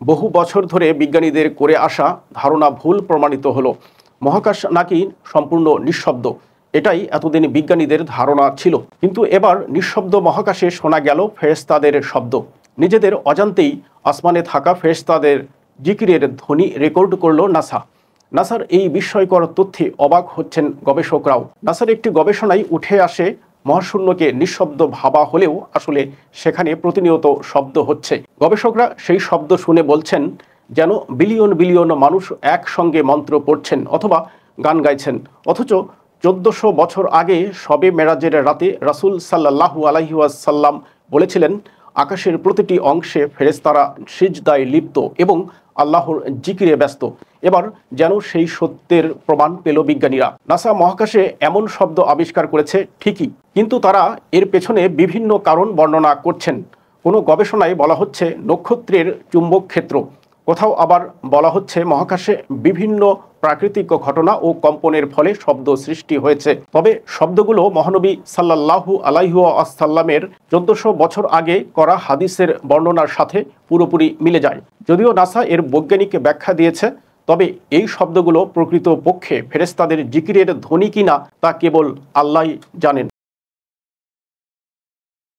বহু বছর ধরে বিজ্ঞানীদের করে আসা ধারণা ভুল প্রমাণিত হলো। মহাকাশ নাকি সম্পূর্ণ নিঃশব্দ, এটাই এতদিন বিজ্ঞানীদের ধারণা ছিল। কিন্তু এবার নিঃশব্দ মহাকাশে শোনা গেল ফেরেশতাদের শব্দ। নিজেদের অজান্তেই আসমানে থাকা ফেরেশতাদের জিকিরের ধ্বনি রেকর্ড করল নাসা। নাসার এই বিস্ময়কর তথ্যে অবাক হচ্ছেন গবেষকরাও। নাসার একটি গবেষণায় উঠে আসে মহাশূন্যকে নিঃশব্দ ভাবা হলেও আসলে সেখানে প্রতিনিয়ত শব্দ হচ্ছে। গবেষকরা সেই শব্দ শুনে বলছেন, যেন বিলিয়ন বিলিয়ন মানুষ একসঙ্গে মন্ত্র পড়ছেন অথবা গান গাইছেন। অথচ 1400 বছর আগে শবে মেরাজের রাতে রাসূল সাল্লাল্লাহু আলাইহি ওয়াসাল্লাম বলেছিলেন, আকাশের প্রতিটি অংশে ফেরেশতারা সিজদায় লিপ্ত এবং আল্লাহর জিকিরে ব্যস্ত। এবার যেন সেই সত্যের প্রমাণ পেল বিজ্ঞানীরা। নাসা মহাকাশে এমন শব্দ আবিষ্কার করেছে ঠিকই, কিন্তু তারা এর পেছনে বিভিন্ন কারণ বর্ণনা করছেন। কোনো গবেষণায় বলা হচ্ছে নক্ষত্রের চুম্বক ক্ষেত্র, কোথাও আবার বলা হচ্ছে মহাকাশে বিভিন্ন প্রাকৃতিক ঘটনা ও কম্পনের ফলে শব্দ সৃষ্টি হয়েছে। তবে শব্দগুলো মহানবী সাল্লাল্লাহু আলাইহি ওয়াসাল্লামের 1400 বছর আগে করা হাদিসের বর্ণনার সাথে পুরোপুরি মিলে যায়। যদিও নাসা এর বৈজ্ঞানিক ব্যাখ্যা দিয়েছে, তবে এই শব্দগুলো প্রকৃত পক্ষে ফেরেশতাদের জিকিরের ধ্বনি কিনা তা কেবল আল্লাহই জানেন।